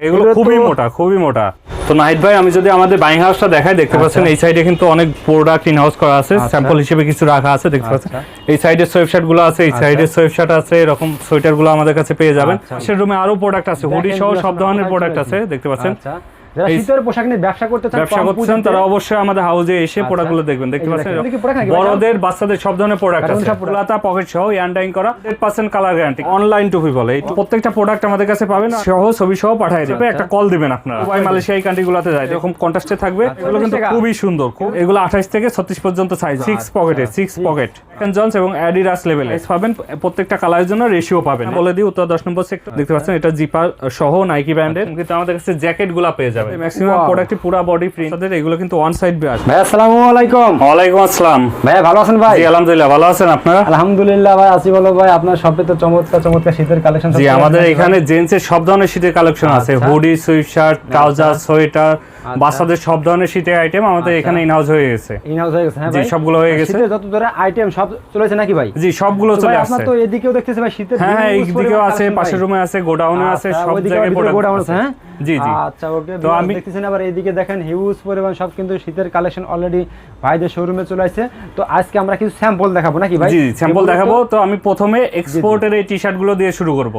এগুলো খুবই মোটা। তো নাহিদ ভাই, আমি যদি আমাদের বাইং হাউসটা দেখাই, দেখতে পাচ্ছেন এই সাইডে কিন্তু অনেক প্রোডাক্ট ইন হাউস করা আছে, স্যাম্পল হিসেবে কিছু রাখা আছে, দেখতে পাচ্ছেন। এই সাইডে সোয়েটশার্ট গুলো আছে, এই সাইডে সোয়েটশার্ট আছে, এরকম সোয়েটার গুলো আমাদের কাছে পেয়ে যাবেন। সে রুমে আরো প্রোডাক্ট আছে, হুডি সহ সব ধরনের প্রোডাক্ট আছে, দেখতে পাচ্ছেন। যারা শীতের পোশাক নিয়ে ব্যবসা করতেছেন তারা অবশ্যই আমাদের হাউসে এসে প্রোডাক্টগুলো দেখবেন, দেখতে পাচ্ছেন। বড়দের বাচ্চাদের সব ধরনের প্রোডাক্ট আছে, ফুলাতা পকেট সহ ইয়ানডাইং করা, 100% কালার গ্যারান্টি, অনলাইন টুপি বলে। এই প্রত্যেকটা প্রোডাক্ট আমাদের কাছে পাবেন, সহ ছবি সহ পাঠিয়ে দেবে, একটা কল দিবেন আপনারা। দুবাই, মালয়েশিয়া এই কান্ট্রিগুলোতে যায়, এরকম কন্ট্রাস্টে থাকবে। এগুলো কিন্তু খুবই সুন্দর, এগুলো 28 থেকে 36 পর্যন্ত সাইজ, 6 পকেট জনস এবং অ্যাডিডাস লেভেলে পাবেন। প্রত্যেকটা কালারের জন্য রেশিও পাবেন। বলে দিই, উত্তর 10 নম্বর সেক্টর, দেখতে পাচ্ছেন। এটা জিপার সহ নাইকি ব্র্যান্ডের, কিন্তু আমাদের কাছে জ্যাকেট গুলা পেয়ে যাবেন। ম্যাক্সিমাম প্রোডাক্টই পুরো বডি প্রিন্ট, এগুলো কিন্তু ওয়ান সাইড ব্রাশ। ভাই আসসালামু আলাইকুম। ওয়ালাইকুম আসসালাম। ভাই ভালো আছেন ভাই? জি আলহামদুলিল্লাহ, ভালো আছেন আপনারা? আলহামদুলিল্লাহ ভাই আছি ভালো ভাই। আপনার শপে তো চমৎকার শীতের কালেকশন। জি, আমাদের এখানে জেন্টসের সব ধরনের শীতের কালেকশন আছে, হুডি, সুইটশার্ট, ট্রাউজার, সোয়েটার, বাচ্চাদের সব ধরনের শীতের আইটেম আমাদের এখানে ইনহাউস হয়ে গেছে। হ্যাঁ জি, সবগুলো হয়ে গেছে। শীতের যত ধরনের আইটেম সব চলেছে নাকি ভাই? জি, সবগুলো চলে আসছে। আপনার তো এদিকেও দেখতেছি ভাই শীতের, হ্যাঁ এই দিকেও আছে, পাশের রুমে আছে, গোডাউনে আছে, সব জায়গায় গোডাউন আছে। হ্যাঁ জি জি, আচ্ছা ওকে। তো আমি দেখতেছেন আবার এইদিকে দেখেন হিউজ পরিমাণ সব কিন্তু শীতের কালেকশন অলরেডি ভাইদের শোরুমে চলে আসছে। তো আজকে আমরা কিছু স্যাম্পল দেখাবো নাকি ভাই? জি, স্যাম্পল দেখাবো। তো আমি প্রথমে এক্সপোর্টের এই টি-শার্ট গুলো দিয়ে শুরু করব।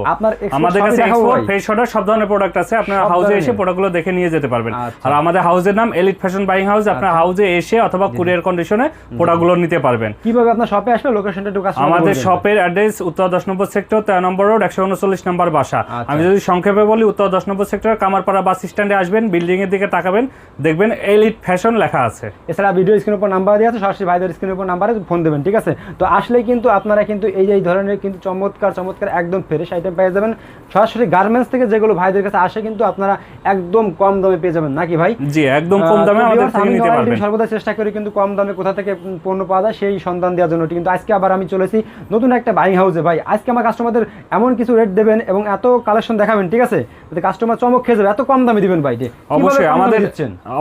আমাদের কাছে এক্সপোর্ট, ফ্রেশ অর্ডার সব ধরনের প্রোডাক্ট আছে, আপনারা হাউসে এসে প্রোডাক্টগুলো দেখে নিয়ে যেতে পারবেন। আর আমাদের হাউসের নাম এলিট ফ্যাশন বাইং হাউস। আপনারা হাউসে এসে অথবা কুরিয়ার কন্ডিশনে প্রোডাক্টগুলো নিতে পারবেন। কিভাবে আপনার শপে আসবে, লোকেশনটা একটু কাছে? আমাদের শপের অ্যাড্রেস উত্তর 10 নম্বর সেক্টর, 13 নম্বর রোড, 139 নম্বর বাসা। আমি যদি সংক্ষেপে বলি, উত্তর 10 নম্বর সেক্টর কামারপাড়া বাস স্ট্যান্ডে আসবেন, বিল্ডিং এর দিকে তাকাবেন, দেখবেন এলিট ফ্যাশন লেখা আছে। এছাড়া ভিডিও স্ক্রিনের উপর নাম্বার দেওয়া আছে, সরাসরি ভাইদের স্ক্রিনের উপর নাম্বারে ফোন দেবেন, ঠিক আছে? তো আসলেই কিন্তু আপনারা কিন্তু এই ধরনের কিন্তু চমৎকার একদম ফ্রেশ আইটেম পেয়ে যাবেন। সরাসরি গার্মেন্টস থেকে যেগুলো ভাইদের কাছে আসে কিন্তু আপনারা একদম কম দামে পেয়ে যাবেন নাকি ভাই? জি, একদম কম দামে আমাদের থেকে নিতে পারবেন। সর্বদা চেষ্টা করি কিন্তু কম দামে কোথা থেকে পণ্য পাওয়া যায় সেই সন্ধান দেওয়ার জন্য। কিন্তু আজকে আবার আমি চলেছি নতুন একটা বাইং হাউসে। ভাই আজকে আমার কাস্টমারদের এমন কিছু রেট দেবেন এবং এত কালেকশন দেখাবেন, ঠিক আছে, যাতে কাস্টমার চমক খেয়ে যাবে। এত কম দামে দিবেন ভাই? অবশ্যই আমাদের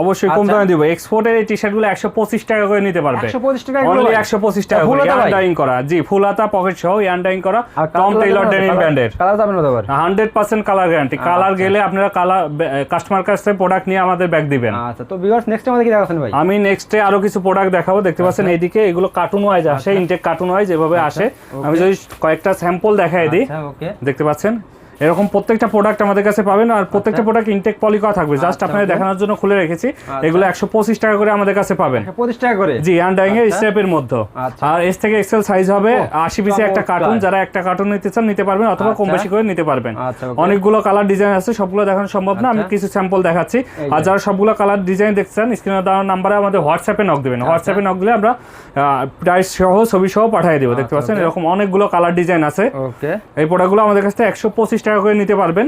অবশ্যই কম দামে দিব। এক্সপোর্টের এই টি-শার্ট গুলো 125 টাকা করে নিতে পারবে। 125 টাকা? অনলি 125 টাকা করে, ইয়ানডাইং করা। জি, ফুল হাতা পকেট সহ ইয়ানডাইং করা, টম টেইলর ডেনিম ব্র্যান্ডের। কালার যাবে না দাবার? 100% কালার গ্যারান্টি। কালার গেলে আপনারা কালার কাস্টমার কাছে প্রোডাক্ট নিয়ে আমাদের ব্যাক দিবেন। আচ্ছা, তো ভিউয়ার্স নেক্সট আমাদের কি দেখাচ্ছেন ভাই? আমি নেক্সটে আরো কিছু প্রোডাক্ট দেখাবো, দেখতে পাচ্ছেন এইদিকে। এগুলো কার্টুন ওয়াইজ আসে, ইনটেক কার্টুন ওয়াইজ এভাবে আসে। আমি যদি কয়েকটা স্যাম্পল দেখাই দিই, দেখতে পাচ্ছেন এরকম প্রত্যেকটা প্রোডাক্ট আমাদের কাছে পাবেন। আর প্রত্যেকটা প্রোডাক্ট ইনটেক পলি করা থাকবে, জাস্ট আপনাদের দেখানোর জন্য খুলে রেখেছি। এগুলো 125 টাকা করে আমাদের কাছে পাবেন। 125 টাকা করে? জি, আনডাইং এর স্টেপের মধ্যে। আর এস থেকে এক্সেল সাইজ হবে 80 পিসে একটা কার্টুন। যারা একটা কার্টুন নিতে চান নিতে পারবেন, অথবা কম বেশি করে নিতে পারবেন। অনেকগুলো কালার ডিজাইন আছে, সবগুলো দেখানো সম্ভব না, আমি কিছু স্যাম্পল দেখাচ্ছি। আর যারা সবগুলো কালার ডিজাইন দেখছেন, স্ক্রিনে দেওয়া নাম্বারে আমাদের হোয়াটসঅ্যাপে নক দিবেন। হোয়াটসঅ্যাপে নক দিলে আমরা প্রাইস সহ ছবি সহ পাঠিয়ে দেব। দেখতে পাচ্ছেন এরকম অনেকগুলো কালার ডিজাইন আছে। এই প্রোডাক্টগুলো আমাদের কাছে 125 টাকা করে নিতে পারবেন।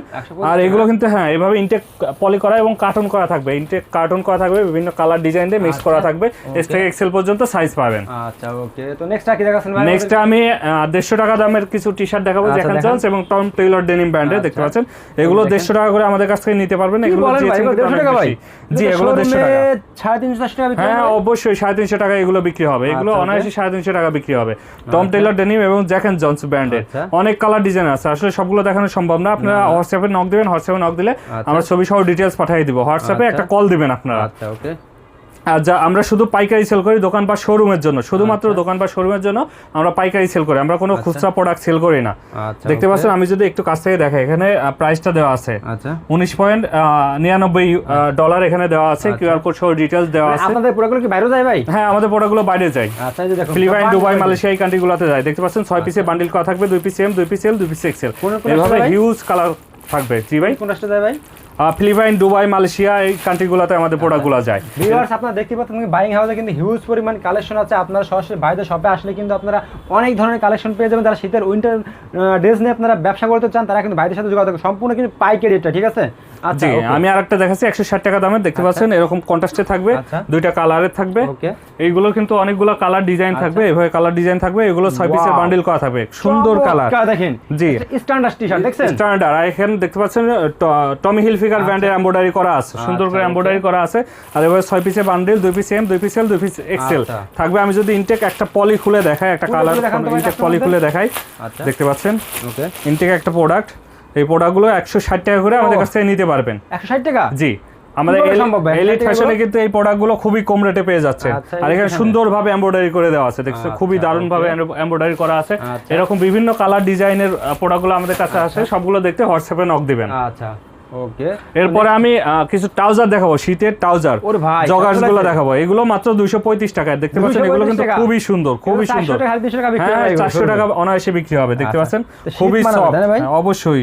আর এগুলো কিন্তু হ্যাঁ এভাবে ইনটেক পলি করা এবং কার্টুন করা থাকবে। ইনটেক কার্টুন করা থাকবে, বিভিন্ন কালার ডিজাইন দিয়ে মিক্স করা থাকবে। এস থেকে এক্সেল পর্যন্ত সাইজ পাবেন। আচ্ছা ওকে। তো নেক্সট কি দেখাচ্ছেন ভাই? নেক্সট আমি 150 টাকা দামের কিছু টি-শার্ট দেখাবো, জ্যাকেট জনস এবং টম টেইলর ডেনিম ব্র্যান্ডের। দেখতে পাচ্ছেন এগুলো 150 টাকা করে আমাদের কাছ থেকে নিতে পারবেন। এগুলো 150 টাকা ভাই? জি, এগুলো 150 টাকা। 350 টাকা বিক্রি? হ্যাঁ অবশ্যই 350 টাকা এগুলো বিক্রি হবে। এগুলো অনায়াসে 350 টাকা বিক্রি হবে। টম টেইলর ডেনিম এবং জ্যাকেট জনস ব্র্যান্ডের অনেক কালার ডিজাইন আছে। আসলে সবগুলো দেখানো সম্ভব না। আপনারা হোয়াটসঅ্যাপে নক দিবেন, হোয়াটসঅ্যাপে নক দিলে আমরা ছবি সহ ডিটেইলস পাঠিয়ে দিব। হোয়াটসঅ্যাপে একটা কল দিবেন আপনারা। আচ্ছা ওকে। আর যা আমরা শুধু পাইকারি সেল করি দোকান বা শোরুমের জন্য, শুধুমাত্র দোকান বা শোরুমের জন্য আমরা পাইকারি সেল করি, আমরা কোনো খুচরা প্রোডাক্ট সেল করি না। দেখতে পাচ্ছেন আমি যদি একটু কাছ থেকে দেখাই, এখানে প্রাইসটা দেওয়া আছে $19.99 এখানে দেওয়া আছে। কিউআর কোড সহ ডিটেইলস দেওয়া আছে। আপনাদের প্রোডাক্টগুলো কি বাইরে যায় ভাই? হ্যাঁ আমাদের প্রোডাক্টগুলো বাইরে যায়। আচ্ছা এই যে দেখুন, ফিলিপাইন, দুবাই, মালয়েশিয়া এই কান্ট্রিগুলোতে যায়। দেখতে পাচ্ছেন 6 পিসে বান্ডিল করা থাকবে, 2 পিস এম, 2 পিস এল, 2 পিস এক্সেল, এভাবে হিউজ কালার থাকবে। জি ভাই, কোন রাষ্ট্রে যায় ভাই? ফিলিপাইন, দুবাই, মালয়েশিয়া এই কান্ট্রিগুলোতে আমাদের প্রোডাক্টগুলো যায়। ভিউয়ার্স আপনারা দেখতে পাচ্ছেন বাইং হাউসে কিন্তু হিউজ পরিমাণ কালেকশন আছে। আপনারা সরাসরি ভাইদের শপে আসলে কিন্তু আপনারা অনেক ধরনের কালেকশন পেয়ে যাবেন। যারা শীতের উইন্টার ড্রেস নিয়ে আপনারা ব্যবসা করতে চান, তারা কিন্তু ভাইদের সাথে যোগাযোগ, সম্পূর্ণ কিন্তু পাইকারি রেটটা, ঠিক আছে? আচ্ছা আমি আরেকটা দেখাচ্ছি 160 টাকা দামের। দেখতে পাচ্ছেন এরকম কন্ট্রাস্টে থাকবে, দুইটা কালারের থাকবে। এইগুলো কিন্তু অনেকগুলো কালার ডিজাইন থাকবে, এভাবে কালার ডিজাইন থাকবে। এগুলো 6 পিসের বান্ডিল করা থাকবে, সুন্দর কালার দেখেন। জি, স্ট্যান্ডার্ড টি-শার্ট দেখছেন, স্ট্যান্ডার্ড। আর এখানে দেখতে পাচ্ছেন টমি হিলফিগার ব্র্যান্ডের এমব্রয়ডারি করা আছে, সুন্দর করে এমব্রয়ডারি করা আছে। আর এভাবে 6 পিসের বান্ডিল, 2 পিস এম, 2 পিস এল, 2 পিস এক্সেল থাকবে। আমি যদি ইনটেক একটা পলি খুলে দেখাই, একটা কালার ইনটেক পলি খুলে দেখাই, দেখতে পাচ্ছেন ইনটেক একটা প্রোডাক্ট। এই প্রোডাক্টগুলো 160 টাকা করে আমাদের কাছ থেকে নিতে পারবেন। 160 টাকা? জি, আমাদের এলিট ফ্যাশনে কিন্তু এই প্রোডাক্টগুলো খুবই কম রেটে পেয়ে যাচ্ছে। আর এখানে সুন্দরভাবে এমব্রয়ডারি করে দেওয়া আছে, দেখছো খুবই দারুণ ভাবে এমব্রয়ডারি করা আছে। এরকম বিভিন্ন কালার ডিজাইনের প্রোডাক্টগুলো আমাদের কাছে আসে, সবগুলো দেখতে হোয়াটসঅ্যাপে নক দিবেন। আচ্ছা ওকে। এরপরে আমি কিছু ট্রাউজার দেখাবো, শীতের ট্রাউজার জগার্স গুলো দেখাবো। এগুলো মাত্র 235 টাকায়, দেখতে পাচ্ছেন এগুলো কিন্তু খুবই সুন্দর, খুবই সুন্দর। 400 টাকা অনায়াসে বিক্রি হবে, দেখতে পাচ্ছেন খুবই সফট। অবশ্যই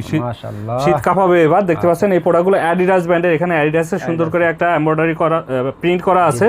শীত কাঁপাবে এবার। দেখতে পাচ্ছেন এই প্রোডাক্টগুলো অ্যাডিডাস ব্র্যান্ডের, এখানে অ্যাডিডাসের সুন্দর করে একটা এমব্রয়ডারি করা প্রিন্ট করা আছে।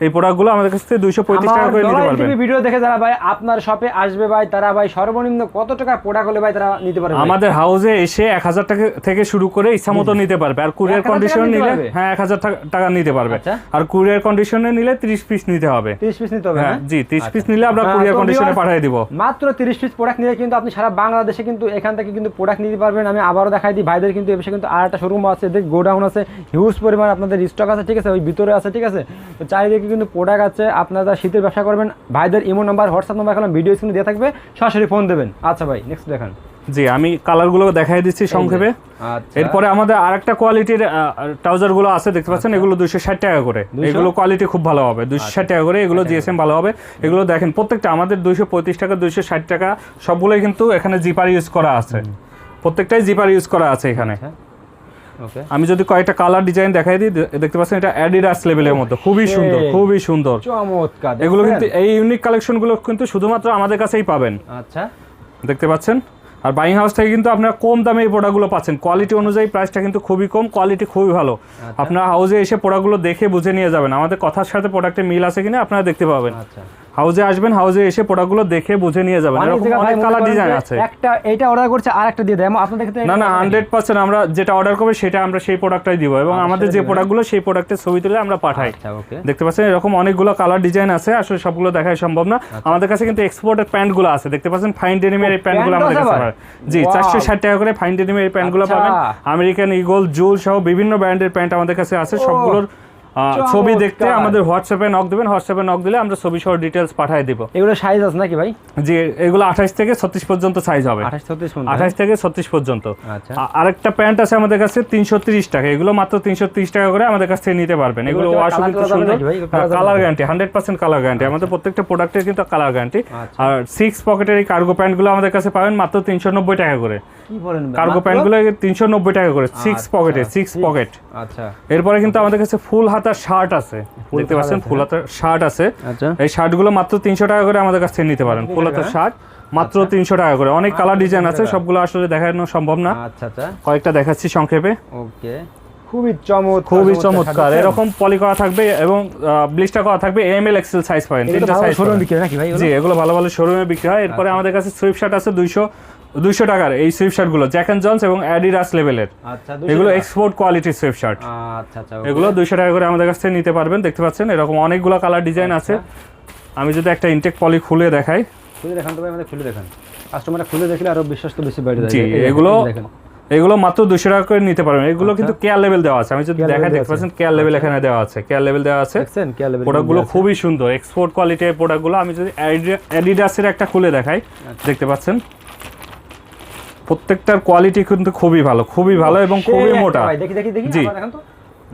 এই প্রোডাক্টগুলো আমাদের কাছ থেকে 235 টাকা করে নিতে পারবেন। ভিডিও দেখে যারা ভাই আপনার শপে আসবে ভাই, তারা ভাই সর্বনিম্ন কত টাকা প্রোডাক্ট হলে ভাই তারা নিতে পারবে? আমাদের হাউসে এসে 1000 টাকা থেকে শুরু করে ইচ্ছামতো নিতে পারবে। আর কুরিয়ার কন্ডিশনে নিলে 1000 টাকা নিতে পারবে। আর কুরিয়ার কন্ডিশনে নিলে 30 পিস নিতে হবে। 30 পিস নিতে হবে? হ্যাঁ জি, 30 পিস নিলে আমরা কুরিয়ার কন্ডিশনে পাঠিয়ে দিব। মাত্র 30 পিস প্রোডাক্ট নিলে কিন্তু আপনি সারা বাংলাদেশে কিন্তু এখান থেকে কিন্তু প্রোডাক্ট নিতে পারবেন। আমি আবারও দেখাই দিই, ভাইদের কিন্তু এসে কিন্তু আরেকটা শোরুম আছে, গোডাউন আছে, হিউজ পরিমাণ আপনাদের স্টক আছে, ঠিক আছে, ওই ভিতরে আছে, ঠিক আছে। তো চারিদিকে কিন্তু প্রোডাক্ট আছে। আপনারা শীতের ব্যবসা করবেন, ভাইদের ইমো নাম্বার, হোয়াটসঅ্যাপ নাম্বার এখন ভিডিও স্ক্রিনে দেওয়া থাকবে, সরাসরি ফোন দেবেন। আচ্ছা ভাই, নেক্সট দেখান। জি, আমি কালারগুলো দেখাই দিচ্ছি সংক্ষেপে। এরপরে আমাদের আরেকটা কোয়ালিটির ট্রাউজার গুলো আছে, দেখতে পাচ্ছেন এগুলো 260 টাকা করে। এগুলো কোয়ালিটি খুব ভালো হবে, 260 টাকা করে। এগুলো জিএসএম ভালো হবে। এগুলো দেখেন প্রত্যেকটা আমাদের 235 টাকা, 260 টাকা, সবগুলোই কিন্তু এখানে জিপার ইউজ করা আছে, প্রত্যেকটাই জিপার ইউজ করা আছে এখানে। আমি যদি কয়েকটা কালার ডিজাইন দেখাই দিই, দেখতে পাচ্ছেন এটা অ্যাডিডাস লেভেলের মধ্যে, খুবই সুন্দর, খুবই সুন্দর, চমৎকার। এগুলো কিন্তু এই ইউনিক কালেকশনগুলো কিন্তু শুধুমাত্র আমাদের কাছেই পাবেন। আচ্ছা, দেখতে পাচ্ছেন। আর বাইং হাউস থেকে কিন্তু আপনারা কম দামে এই প্রোডাক্টগুলো পাচ্ছেন। কোয়ালিটি অনুযায়ী প্রাইসটা কিন্তু খুবই কম, কোয়ালিটি খুবই ভালো। আপনারা হাউসে এসে প্রোডাক্টগুলো দেখে বুঝে নিয়ে যাবেন। আমাদের কথার সাথে প্রোডাক্টের মিল আছে কিনা আপনারা দেখতে পাবেন। হাউসে আসবেন, হাউসে এসে প্রোডাক্টগুলো দেখে বুঝে নিয়ে যাবেন। এরকম অনেক কালার ডিজাইন আছে। একটা এটা অর্ডার করছে আর একটা দিয়ে দেয় আপনাদের ক্ষেত্রে? না 100% আমরা যেটা অর্ডার করব সেটা আমরা সেই প্রোডাক্টটাই দিব, এবং আমাদের যে প্রোডাক্টগুলো সেই প্রোডাক্টের ছবি তুলে আমরা পাঠাই। দেখতে পাচ্ছেন এরকম অনেকগুলো কালার ডিজাইন আছে, আসলে সবগুলো দেখাই সম্ভব না। আমাদের কাছে কিন্তু এক্সপোর্টেড প্যান্টগুলো আছে, দেখতে পাচ্ছেন ফাইন ডেনিমের এই প্যান্টগুলো আমাদের কাছে পাবেন। জি, 460 টাকা করে ফাইন ডেনিমের এই প্যান্টগুলো পাবেন। আমেরিকান ইগল, জুল সহ বিভিন্ন ব্র্যান্ডের প্যান্ট আমাদের কাছে আছে। সবগুলোর ছবি দেখতে আমাদের হোয়াটসঅ্যাপে নক দিবেন, হোয়াটসঅ্যাপে নক দিলে আমরা ছবি সহ ডিটেইলস পাঠিয়ে দিব। এগুলো সাইজ আছে নাকি ভাই? জি, এগুলো 28 থেকে 36 পর্যন্ত সাইজ হবে। 28 থেকে 36 পর্যন্ত। আরেকটা প্যান্ট আছে আমাদের কাছে 330 টাকা, এগুলো মাত্র 330 টাকা করে আমাদের কাছ থেকে নিতে পারবেন। এগুলো ওয়াশ কিন্তু সুন্দর, কালার গ্যারান্টি, 100% কালার গ্যারান্টি। আমাদের প্রত্যেকটা প্রোডাক্টের কিন্তু কালার গ্যারান্টি। আর 6 পকেটের এই কার্গো প্যান্টগুলো আমাদের কাছে পাবেন মাত্র 390 টাকা করে। কি বলেন? কার্গো প্যান্টগুলো 390 টাকা করে, 6 পকেটে, 6 পকেট। আচ্ছা, এরপরে কিন্তু আমাদের কাছে ফুল হাতার শার্ট আছে, দেখতে পাচ্ছেন ফুল হাতার শার্ট আছে। এই শার্টগুলো মাত্র 300 টাকা করে আমাদের কাছ থেকে নিতে পারেন। ফুল হাতার শার্ট মাত্র 300 টাকা করে। অনেক কালার ডিজাইন আছে, সবগুলো আসলে দেখানো সম্ভব না। আচ্ছা, কয়েকটা দেখাচ্ছি সংক্ষেপে। ওকে, খুবই চমৎকার, খুবই চমৎকার। এরকম পলি করা থাকবে এবং ব্লিস্টার করা থাকবে। এম এল এক্সেল সাইজ পাবেন, তিনটা সাইজ শোরুমে বিক্রি হয় নাকি ভাই? জি, এগুলো ভালো ভালো শোরুমে বিক্রি হয়। এরপরে আমাদের কাছে সুইফট শার্ট আছে 200 টাকার। এই সুইফট শার্ট গুলো জ্যাক এন্ড জনস এবং অ্যাডিডাস লেভেলের। এগুলো এক্সপোর্ট কোয়ালিটির সুইফট শার্ট। এগুলো 200 টাকা করে আমাদের কাছ থেকে নিতে পারবেন। দেখতে পাচ্ছেন এরকম অনেকগুলো কালার ডিজাইন আছে। আমি যদি একটা ইনটেক পলি খুলে দেখাই, খুলে দেখান তো ভাই, আমাদের খুলে দেখান। কাস্টমাররা খুলে দেখলে আরো বিশ্বাস তো বেশি বেড়ে যায়। জি, এগুলো মাত্র 200 টাকা করে নিতে পারবেন। এগুলো কিন্তু কেয়ার লেভেল দেওয়া আছে। আমি যদি দেখাই, দেখতে পাচ্ছেন কেয়ার লেভেল এখানে দেওয়া আছে, কেয়ার লেভেল দেওয়া আছে। প্রোডাক্টগুলো খুবই সুন্দর, এক্সপোর্ট কোয়ালিটির প্রোডাক্টগুলো। আমি যদি অ্যাডিডাসের একটা খুলে দেখাই, দেখতে পাচ্ছেন প্রত্যেকটার কোয়ালিটি কিন্তু খুবই ভালো, খুবই ভালো এবং খুবই মোটা। দেখি জি,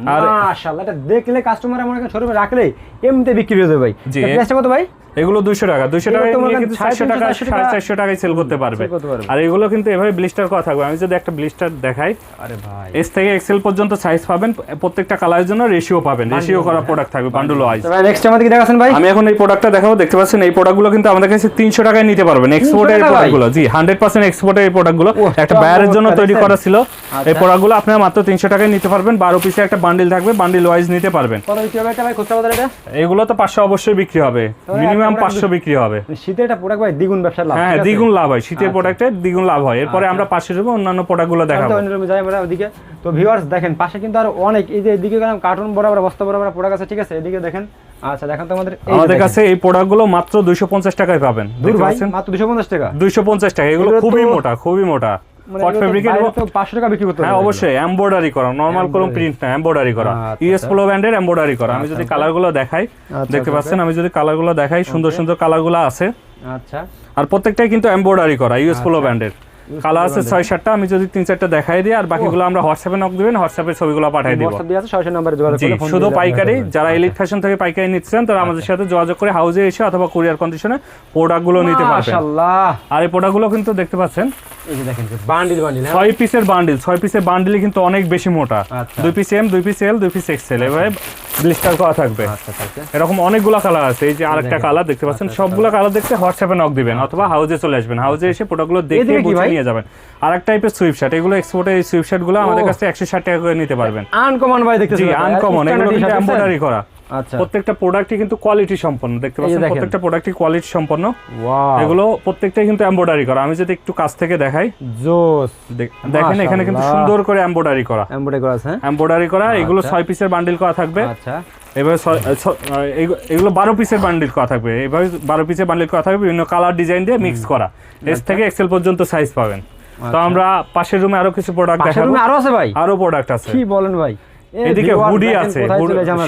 মাশাআল্লাহ, এটা দেখলে কাস্টমার এমন একটা শোরুমে রাখলে এমনিতে বিক্রি হয়ে যাবে ভাই। প্রাইসটা কত ভাই? এগুলো 200 টাকা, 200 টাকা নিয়ে কিন্তু 400 টাকা, 450 টাকায় সেল করতে পারবে। আর এগুলো কিন্তু এভাবে ব্লিস্টার করা থাকবে। আমি যদি একটা ব্লিস্টার দেখাই, আরে ভাই, এস থেকে এক্সেল পর্যন্ত সাইজ পাবেন। প্রত্যেকটা কালারের জন্য রেশিও পাবেন, রেশিও করা প্রোডাক্ট থাকবে বান্ডল ওয়াইজ। ভাই নেক্সট আমাদের কি দেখাছেন ভাই? আমি এখন এই প্রোডাক্টটা দেখাবো। দেখতে পাচ্ছেন এই প্রোডাক্টগুলো কিন্তু আমাদের কাছে 300 টাকায় নিতে পারবেন। এক্সপোর্টের প্রোডাক্টগুলো, জি 100% এক্সপোর্টের এই প্রোডাক্টগুলো একটা বায়ারের জন্য তৈরি করা ছিল। এই প্রোডাক্টগুলো আপনারা মাত্র 300 টাকায় নিতে পারবেন। 12 পিসে একটা বান্ডিল থাকবে, বান্ডিল ওয়াইজ নিতে পারবেন। কত বিক্রি হবে এটা ভাই খুচরা বাজারে? এটা এগুলো তো 500 অবশ্যই বিক্রি হবে, মিনিমাম 500 বিক্রি হবে। শীতে এটা প্রোডাক্ট ভাই দ্বিগুণ ব্যবসা লাভ। হ্যাঁ, দ্বিগুণ লাভ হয় শীতের প্রোডাক্টে, দ্বিগুণ লাভ হয়। এরপরে আমরা পাশে যাবো, অন্যান্য প্রোডাক্টগুলো দেখাবো। যাই আমরা ওদিকে। তো ভিউয়ার্স দেখেন, পাশে কিন্তু আর অনেক, এই যে এদিকে গেলাম কার্টুন বরাবর, বস্তা বরাবর প্রোডাক্ট আছে, ঠিক আছে। এদিকে দেখেন। আচ্ছা, দেখেন তো আমাদের কাছে এই প্রোডাক্টগুলো মাত্র 250 টাকায় পাবেন। দূর ভাই, মাত্র 250 টাকা? 250 টাকা। এগুলো খুবই মোটা, খুবই মোটা। কট ফেব্রিকের 500 টাকা বিক্রি করতে হবে। হ্যাঁ অবশ্যই, এমব্রয়ডারি করা, নরমাল কোনো প্রিন্ট না, এমব্রয়ডারি করা, ইউএস পোলো ব্র্যান্ডের এমব্রয়ডারি করা। আমি যদি কালারগুলো দেখাই, দেখতে পাচ্ছেন, আমি যদি কালারগুলো দেখাই, সুন্দর সুন্দর কালারগুলো আছে। আচ্ছা, আর প্রত্যেকটাই কিন্তু এমব্রয়ডারি করা, ইউএস পোলো ব্র্যান্ডের। কালার আছে 6-7টা, আমি যদি 3-4টা দেখাই দিই আর বাকিগুলো আমরা হোয়াটসঅ্যাপে নক দিবেন, হোয়াটসঅ্যাপে ছবিগুলো পাঠিয়ে দিব। হোয়াটসঅ্যাপ দিয়ে আছে, সরাসরি নম্বরে যোগাযোগ জি, করে ফোন শুধু দিয়ে পাইকারি, যারা এলিট ফ্যাশন থেকে পাইকারি নিচ্ছেন তারা আমাদের সাথে যোগাযোগ করে হাউজে এসে অথবা কুরিয়ার কন্ডিশনে প্রোডাক্টগুলো নিতে পারবেন। মাশাআল্লাহ, আর এই প্রোডাক্টগুলো কিন্তু দেখতে পাচ্ছেন এই যে দেখেন বান্ডিল 6 পিসের বান্ডিল, 6 পিসের বান্ডিলে কিন্তু অনেক বেশি মোটা, আচ্ছা। 2 পিস এম, 2 পিস এল, 2 পিস এক্সেল, এভাবে ব্লিস্টার করা থাকবে। আচ্ছা আচ্ছা, এরকম অনেকগুলো কালার আছে, এই যে আরেকটা কালার দেখতে পাচ্ছেন, সবগুলো কালার দেখতে হোয়াটসঅ্যাপে নক দিবেন অথবা হাউজে চলে আসবেন, হাউজে এসে প্রোডাক্টগুলো দেখে বুঝে নিয়ে যাবেন। আরেক টাইপের সুইফট শার্ট, এগুলো এক্সপোর্টে এই সুইফট শার্টগুলো আমাদের কাছে 160 টাকা করে নিতে পারবেন। আনকমন ভাই দেখতেছি, জি আনকমন, এগুলো কিন্তু এমব্রয়ডারি করা। আচ্ছা, প্রত্যেকটা প্রোডাক্টই কিন্তু কোয়ালিটি সম্পন্ন, দেখতে পাচ্ছেন প্রত্যেকটা প্রোডাক্টই কোয়ালিটি সম্পন্ন। ওয়াও, এগুলো প্রত্যেকটাই কিন্তু এমব্রয়ডারি করা। আমি যদি একটু কাছ থেকে দেখাই, জোস, দেখেন এখানে কিন্তু সুন্দর করে এমব্রয়ডারি করা, এমব্রয়ডারি করা আছে, এমব্রয়ডারি করা। এগুলো 6 পিসের বান্ডিল করা থাকবে। আচ্ছা, এবারে এগুলো 12 পিসের বান্ডিল করা থাকবে, এভাবে 12 পিসের বান্ডিল করা থাকবে, বিভিন্ন কালার ডিজাইন দিয়ে মিক্স করা, এস থেকে এক্সেল পর্যন্ত সাইজ পাবেন। তো আমরা পাশের রুমে আরো কিছু প্রোডাক্ট দেখাবো, আরো আছে ভাই, আরো প্রোডাক্ট আছে। কি বলেন ভাই, এদিকে হুডি আছে,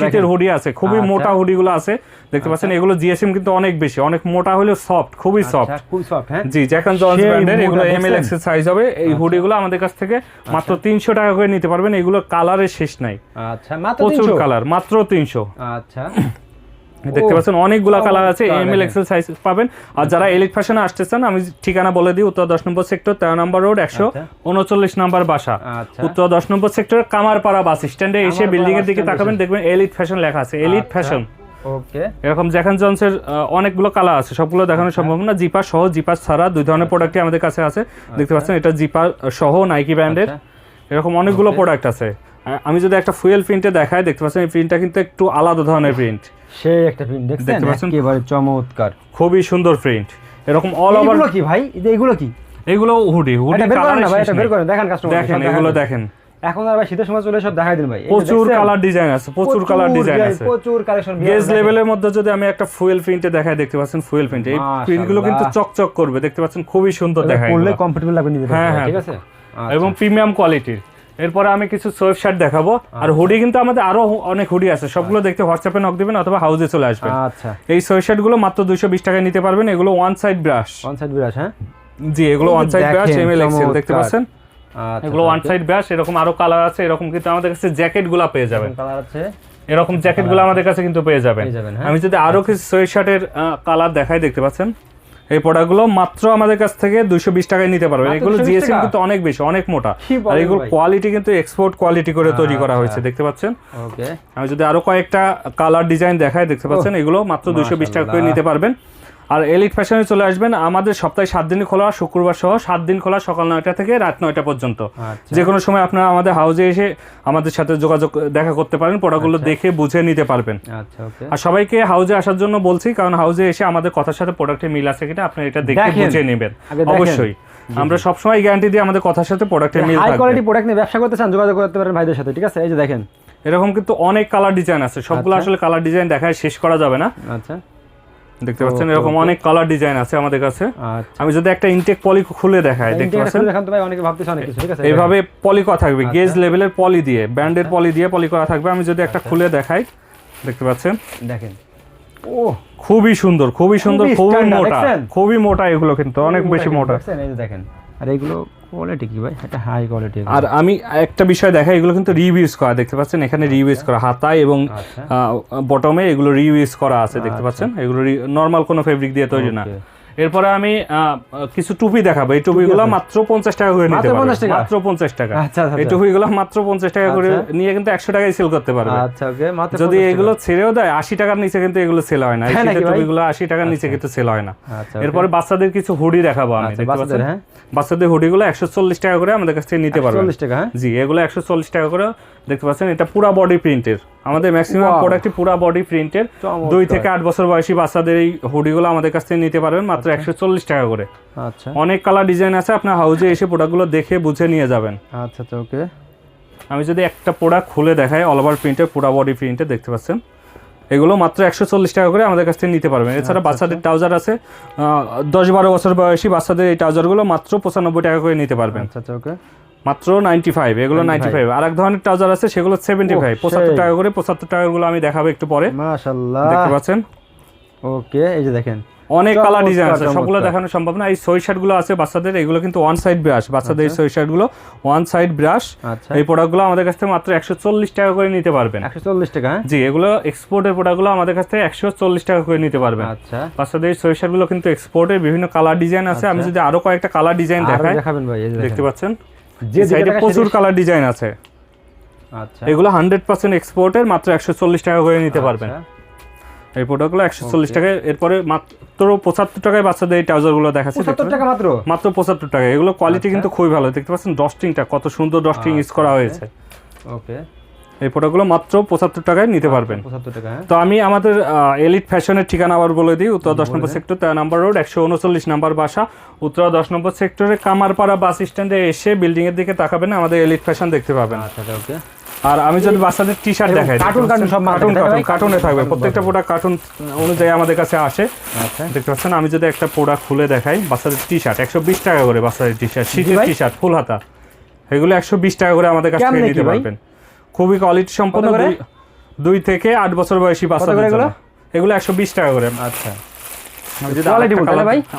শীতের হুডি আছে, খুবই মোটা হুডিগুলো আছে, দেখতে পাচ্ছেন। এগুলো জিএসএম কিন্তু অনেক বেশি, অনেক মোটা হলেও সফট, খুবই সফট, খুব সফট। হ্যাঁ জি, জ্যাক এন্ড জন্স ব্র্যান্ডের এগুলো এমএল এক্সেল সাইজ হবে। এই হুডিগুলো আমাদের কাছ থেকে মাত্র 300 টাকা করে নিতে পারবেন। এগুলো কালারের শেষ নাই, আচ্ছা, মাত্র প্রচুর 300 কালার, মাত্র 300। আচ্ছা, দেখতে পাচ্ছেন অনেকগুলা কালার আছে, এমএল এক্সেল সাইজ পাবেন। আর যারা এলিট ফ্যাশনে আসতেছেন, আমি ঠিকানা বলে দিই, উত্তর 10 নম্বর সেক্টর, 13 নম্বর রোড, 139 নম্বর বাসা, উত্তর 10 নম্বর সেক্টর, কামারপাড়া বাস স্ট্যান্ডে এসে বিল্ডিং এর দিকে তাকাবেন, দেখবেন এলিট ফ্যাশন লেখা আছে, এলিট ফ্যাশন। ওকে, এরকম জ্যাক এন্ড জন্সের অনেকগুলো কালার আছে, সবগুলো দেখানো সম্ভব না। জিপার সহ, জিপার ছাড়া, দুই ধরনের প্রোডাক্টই আমাদের কাছে আছে, দেখতে পাচ্ছেন। এটা জিপার সহ নাইকি ব্র্যান্ডের, এরকম অনেকগুলো প্রোডাক্ট আছে। আমি যদি একটা ফুয়েল প্রিন্টে দেখাই, দেখতে পাচ্ছেন এই প্রিন্টটা কিন্তু একটু আলাদা ধরনের প্রিন্ট, সেই একটা প্রিন্ট দেখতে পাচ্ছেন, একেবারে চমৎকার, খুবই সুন্দর প্রিন্ট। এরকম অল ওভার। এগুলো কি ভাই, এগুলো কি? এগুলো হুডি, হুডি কালার না ভাই, এটা বের করেন, দেখেন কাস্টমার, দেখেন এগুলো দেখেন। এখন আর ভাই শীতের সময় চলে সব দেখাই দিন ভাই, প্রচুর কালার ডিজাইন আছে, প্রচুর কালার ডিজাইন আছে, প্রচুর কালেকশন। গেজ লেভেলের মধ্যে যদি আমি একটা ফুয়েল প্রিন্টে দেখাই, দেখতে পাচ্ছেন ফুয়েল প্রিন্ট, এই প্রিন্টগুলো কিন্তু চকচক করবে, দেখতে পাচ্ছেন খুবই সুন্দর দেখায়, পরলে কমফোর্টেবল লাগবে নিতে, ঠিক আছে, এবং প্রিমিয়াম কোয়ালিটির। এরপরে আমি কিছু সোয়েট শার্ট দেখাবো। আর হুডি কিন্তু আমাদের আরো অনেক হুডি আছে, সবগুলো দেখতে হোয়াটসঅ্যাপে নক দিবেন অথবা হাউজে চলে আসবেন। আচ্ছা, এই সোয়েট শার্ট গুলো মাত্র 220 টাকায় নিতে পারবেন। এগুলো ওয়ান সাইড ব্রাশ, হ্যাঁ জি, এগুলো one side brush ML excel, দেখতে পাচ্ছেন। আচ্ছা, এগুলো ওয়ান সাইড ব্রাশ। এরকম আরো কালার আছে, এরকম কিন্তু আমাদের কাছে জ্যাকেট গুলা পেয়ে যাবেন, কালার আছে, এরকম জ্যাকেট গুলো আমাদের কাছে কিন্তু পেয়ে যাবেন। আমি যদি আরো কিছু সোয়েট শার্টের কালার দেখাই, দেখতে পাচ্ছেন এই প্রোডাক্টগুলো মাত্র আমাদের কাছ থেকে 220 টাকায় নিতে পারবেন। এগুলো জিএসএম কিন্তু অনেক বেশি, অনেক মোটা, আর এগুলো কোয়ালিটি কিন্তু এক্সপোর্ট কোয়ালিটি করে তৈরি করা হয়েছে, দেখতে পাচ্ছেন। ওকে, আমি যদি আরো কয়েকটা কালার ডিজাইন দেখাই, দেখতে পাচ্ছেন এগুলো মাত্র 220 টাকা করে নিতে পারবেন। আর এলিট ফ্যাশনে চলে আসবেন, আমাদের সপ্তাহে 7 দিন খোলা, শুক্রবার সহ 7 দিন খোলা, সকাল 9টা থেকে রাত 9টা পর্যন্ত। যে কোনো সময় আপনারা আমাদের হাউজে এসে আমাদের সাথে যোগাযোগ দেখা করতে পারেন, প্রোডাক্টগুলো দেখে বুঝে নিতে পারবেন। আচ্ছা, ওকে। আর সবাইকে হাউজে আসার জন্য বলছি, কারণ হাউজে এসে আমাদের কথার সাথে প্রোডাক্টের মিল আছে কিনা আপনি এটা দেখে বুঝে নেবেন। অবশ্যই আমরা সবসময় গ্যারান্টি দিই আমাদের কথার সাথে প্রোডাক্টের মিল থাকবে। হাই কোয়ালিটি প্রোডাক্ট নিয়ে ব্যবসা করতে চান, যোগাযোগ করতে পারেন ভাইদের সাথে, ঠিক আছে। এই যে দেখেন এরকম কিন্তু অনেক কালার ডিজাইন আছে, সবগুলো আসলে কালার ডিজাইন দেখায় শেষ করা যাবে না। আচ্ছা, দেখতে পাচ্ছেন এরকম অনেক কালার ডিজাইন আছে আমাদের কাছে। আমি যদি একটা ইনটেক পলি খুলে দেখাই, দেখতে পাচ্ছেন দেখেন তো ভাই, অনেকে ভাবতেছে অনেক কিছু, ঠিক আছে। এইভাবে পলি করা থাকবে, গেজ লেভেলের পলি দিয়ে, ব্র্যান্ডের পলি দিয়ে পলি করা থাকবে। আমি যদি একটা খুলে দেখাই, দেখতে পাচ্ছেন, দেখেন, ও খুবই সুন্দর, খুবই সুন্দর, খুবই মোটা, খুবই মোটা, এগুলো কিন্তু অনেক বেশি মোটা। এই যে দেখেন, আর এগুলো কোয়ালিটি কি ভাই, এটা হাই কোয়ালিটি। আর আমি একটা বিষয় দেখাই, এগুলো কিন্তু রিইউজ করা, দেখতে পাচ্ছেন এখানে রিইউজ করা, হাতায় এবং বটমে এগুলো রিইউজ করা আছে, দেখতে পাচ্ছেন। এগুলো নরমাল কোনো ফেব্রিক দিয়ে তৈরি না। এরপরে আমি কিছু টুপি দেখাবো। এই টুপিগুলো মাত্র 50 টাকা করে নিতে পারবেন, মাত্র 50 টাকা। এই টুপিগুলো মাত্র 50 টাকা করে নিয়ে কিন্তু 100 টাকায় সেল করতে পারবে। আচ্ছা, ওকে। যদি এগুলো ছেড়েও দেয় 80 টাকার নিচে কিন্তু এগুলো সেল হয় না, এই টুপিগুলো 80 টাকার নিচে কিন্তু সেল হয় না। এরপরে বাচ্চাদের কিছু হুডি দেখাবো আমি, দেখতে পাচ্ছেন বাচ্চাদের হুডিগুলো 140 টাকা করে আমাদের কাছ থেকে নিতে পারবেন। জি, এগুলো 140 টাকা করে, দেখতে পাচ্ছেন। এটা পুরা বডি প্রিন্টের, আমাদের ম্যাক্সিমাম প্রোডাক্টই পুরা বডি প্রিন্টের। 2 থেকে 8 বছর বয়সী বাচ্চাদের এই হুডিগুলো আমাদের কাছ থেকে নিতে পারবেন মাত্র 140 টাকা করে। আচ্ছা, অনেক কালার ডিজাইন আছে, আপনার হাউজে এসে প্রোডাক্টগুলো দেখে বুঝে নিয়ে যাবেন। আচ্ছা, ওকে। আমি যদি একটা প্রোডাক্ট খুলে দেখাই, অল ওভার প্রিন্টের, পুরা বডি প্রিন্টের, দেখতে পাচ্ছেন এগুলো মাত্র 140 টাকা করে আমাদের কাছ থেকে নিতে পারবেন। এছাড়া বাচ্চাদের ট্রাউজার আছে, 10-12 বছর বয়সী বাচ্চাদের এই ট্রাউজারগুলো মাত্র 95 টাকা করে নিতে পারবেন। আচ্ছা, ওকে। মাত্র 95, এগুলো 95। আর এক ধরনের ট্রাউজার আছে, সেগুলো 75, 75 টাকা করে। 75 টাকাগুলো আমি দেখাবো একটু পরে, মাশাআল্লাহ, দেখতে পাচ্ছেন। ওকে, এই যে দেখেন অনেক কালার ডিজাইন আছে, সবগুলো দেখানো সম্ভব না। এই সোয়েট শার্ট গুলো আছে বাচ্চাদের, এগুলো কিন্তু ওয়ান সাইড ব্রাশ, বাচ্চাদের এই সোয়েট শার্ট গুলো ওয়ান সাইড ব্রাশ। এই প্রোডাক্ট গুলো আমাদের কাছ থেকে মাত্র 140 টাকা করে নিতে পারবেন। 140 টাকা? জি, এগুলো এক্সপোর্টের প্রোডাক্ট গুলো আমাদের কাছ থেকে 140 টাকা করে নিতে পারবেন। আচ্ছা, বাচ্চাদের এই সোয়েট শার্ট গুলো কিন্তু এক্সপোর্টের বিভিন্ন কালার ডিজাইন আছে। আমি যদি আরো কয়েকটা কালার ডিজাইন দেখাই, দেখাবেন ভাই, এই যে দেখতে পাচ্ছেন যে সাইডে প্রচুর কালার ডিজাইন আছে। আচ্ছা, এগুলো 100% এক্সপোর্টের, মাত্র 140 টাকা করে নিতে পারবেন। এই প্রোডাক্টগুলো 140 টাকায়। এরপরে মাত্র 75 টাকায় বাচ্চাদের এই ট্রাউজারগুলো দেখাচ্ছি। 75 টাকা মাত্র? মাত্র 75 টাকা। এগুলো কোয়ালিটি কিন্তু খুবই ভালো, দেখতে পাচ্ছেন ডস্টিংটা কত সুন্দর ডস্টিং ইউজ করা হয়েছে। ওকে, এই প্রোডাক্টগুলো মাত্র 75 টাকায় নিতে পারবেন। 75 টাকা। তো আমি আমাদের এলিট ফ্যাশনের ঠিকানা আবার বলে দিই। উত্তর 10 নম্বর সেক্টর 13 নম্বর রোড, 139 নম্বর বাসা, উত্তর 10 নম্বর সেক্টরে কামারপাড়া বাস স্ট্যান্ডে এসে বিল্ডিং এর দিকে তাকাবেন, আমাদের এলিট ফ্যাশন দেখতে পাবেন। আচ্ছা, ওকে। আর আমি যদি বাচ্চাদের টি শার্ট দেখাই, কার্টুনে থাকবে, প্রত্যেকটা প্রোডাক্ট কার্টুন অনুযায়ী আমাদের কাছে আসে। আচ্ছা, দেখতে পাচ্ছেন। আমি যদি একটা প্রোডাক্ট খুলে দেখাই, বাচ্চাদের টি শার্ট 120 টাকা করে, বাচ্চাদের টি শার্ট, শীতের টি শার্ট ফুল হাতা, এগুলো 120 টাকা করে আমাদের কাছ থেকে নিতে পারবেন। খুবই কোয়ালিটি সম্পন্ন, 2 থেকে 8 বছর বয়সী বাচ্চাদের জন্য এগুলো 120 টাকা করে। আচ্ছা,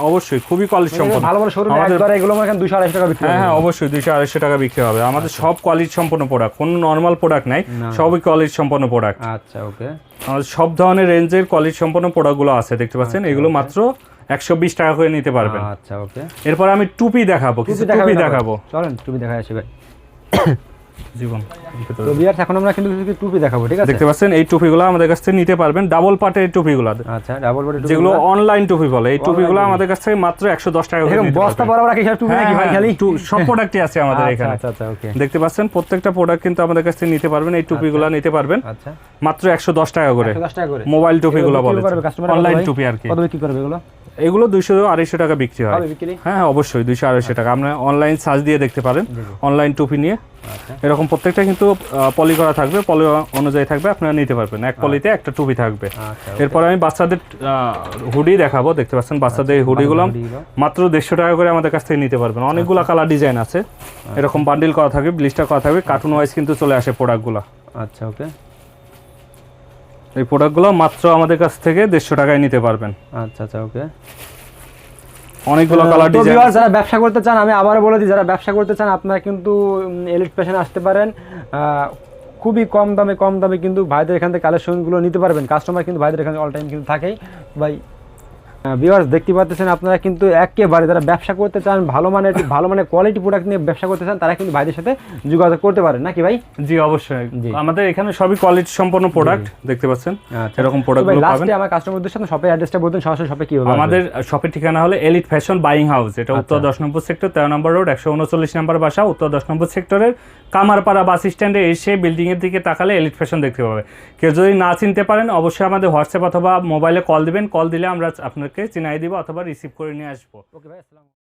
অবশ্যই খুবই কোয়ালিটি সম্পন্ন, ভালো ভালো শোরুমে একবার এগুলো মানে 228 টাকা বিক্রি হবে। হ্যাঁ, অবশ্যই 200-250 টাকা বিক্রি হবে। আমাদের সব কোয়ালিটি সম্পন্ন প্রোডাক্ট, কোনো নরমাল প্রোডাক্ট নাই, সবই কোয়ালিটি সম্পন্ন প্রোডাক্ট। আচ্ছা, ওকে। আমাদের সব ধরনের রেঞ্জের কোয়ালিটি সম্পন্ন প্রোডাক্টগুলো আছে, দেখতে পাচ্ছেন। এগুলো মাত্র 120 টাকা করে নিতে পারবেন। আচ্ছা, ওকে। এরপর আমি টুপি দেখাবো, কিছু টুপি দেখাবো। চলেন টুপি দেখাই আসি ভাই। জীবন তো ভিউয়ার্স, এখন আমরা কিন্তু টুপি দেখাবো, ঠিক আছে? দেখতে পাচ্ছেন এই টুপিগুলো আমাদের কাছ থেকে নিতে পারবেন, ডাবল পার্টের এই টুপিগুলো। আচ্ছা, ডাবল পার্টের টুপি, যেগুলো অনলাইন টুপি বলে, এই টুপিগুলো আমাদের কাছ থেকে মাত্র 110 টাকা করে নিতে পারবেন। বস্তা বরাবর কি সব টুপি নাকি ভাই? খালি সব প্রোডাক্টই আছে আমাদের এখানে। আচ্ছা, আচ্ছা, ওকে। দেখতে পাচ্ছেন প্রত্যেকটা প্রোডাক্ট কিন্তু আমাদের কাছ থেকে নিতে পারবেন, এই টুপিগুলো নিতে পারবেন। আচ্ছা, মাত্র 110 টাকা করে। 110 টাকা করে মোবাইল টুপিগুলো বলে, অনলাইন টুপি আর কি। কত বিক্রি করবে এগুলো? এগুলো 200-250 টাকা বিক্রি হয়। হ্যাঁ, অবশ্যই 200-250 টাকা। আপনি অনলাইন সার্চ দিয়ে দেখতে পারেন, অনলাইন টুপি নিয়ে। এরকম প্রত্যেকটা কিন্তু পলি করা থাকবে, পলি অনুযায়ী থাকবে, আপনারা নিতে পারবেন। এক পলিতে একটা টুপি থাকবে। এরপর আমি বাচ্চাদের হুডি দেখাবো, দেখতে পাচ্ছেন বাচ্চাদের এই হুডিগুলো মাত্র 150 টাকা করে আমাদের কাছ থেকে নিতে পারবেন। অনেকগুলো কালার ডিজাইন আছে, এরকম বান্ডিল করা থাকবে, ব্লিস্টার করা থাকবে, কার্টুন ওয়াইজ কিন্তু চলে আসে প্রোডাক্টগুলো। আচ্ছা, ওকে। এই প্রোডাক্টগুলো মাত্র আমাদের কাছ থেকে 150 টাকায় নিতে পারবেন। আচ্ছা, আচ্ছা, ওকে। অনেকগুলো কালার ডিজাইন। যারা ব্যবসা করতে চান, আমি আবারও বলে দিই, যারা ব্যবসা করতে চান আপনারা কিন্তু এলিট ফ্যাশনে আসতে পারেন। খুবই কম দামে কিন্তু ভাইদের এখান থেকে কালেকশনগুলো নিতে পারবেন। কাস্টমার কিন্তু ভাইদের এখানে অল টাইম কিন্তু থাকেই ভাই। ভিউয়ার্স, দেখতে পাচ্ছেন আপনারা কিন্তু একেবারে যারা ব্যবসা করতে চান, ভালো মানের কোয়ালিটি প্রোডাক্ট নিয়ে ব্যবসা করতে চান, তারা কিন্তু ভাইদের সাথে যোগাযোগ করতে পারেন, নাকি ভাই? জি, অবশ্যই। আমাদের এখানে সবই কোয়ালিটি সম্পন্ন প্রোডাক্ট, দেখতে পাচ্ছেন। এরকম প্রোডাক্টগুলো পাবেন। লাস্টে আমার কাস্টমারদের সাথে শপের অ্যাড্রেসটা বলতেন, সরাসরি শপে কি হবে? আমাদের শপের ঠিকানা হলো এলিট ফ্যাশন বাইং হাউস, এটা উত্তর 10 নম্বর সেক্টর 13 নম্বর রোড, 139 নম্বর বাসা, উত্তর 10 নম্বর সেক্টরের কামারপাড়া বাস স্ট্যান্ডে এসে বিল্ডিং এর দিকে তাকালে এলিট ফ্যাশন দেখতে পাবে। কেউ যদি না চিনতে পারেন, অবশ্যই আমাদের হোয়াটসঅ্যাপ অথবা মোবাইলে কল দিবেন, কল দিলে আমরা আপনাকে চিনাই দিব অথবা রিসিভ করে নিয়ে আসবো। ওকে ভাই, আসসালামু আলাইকুম।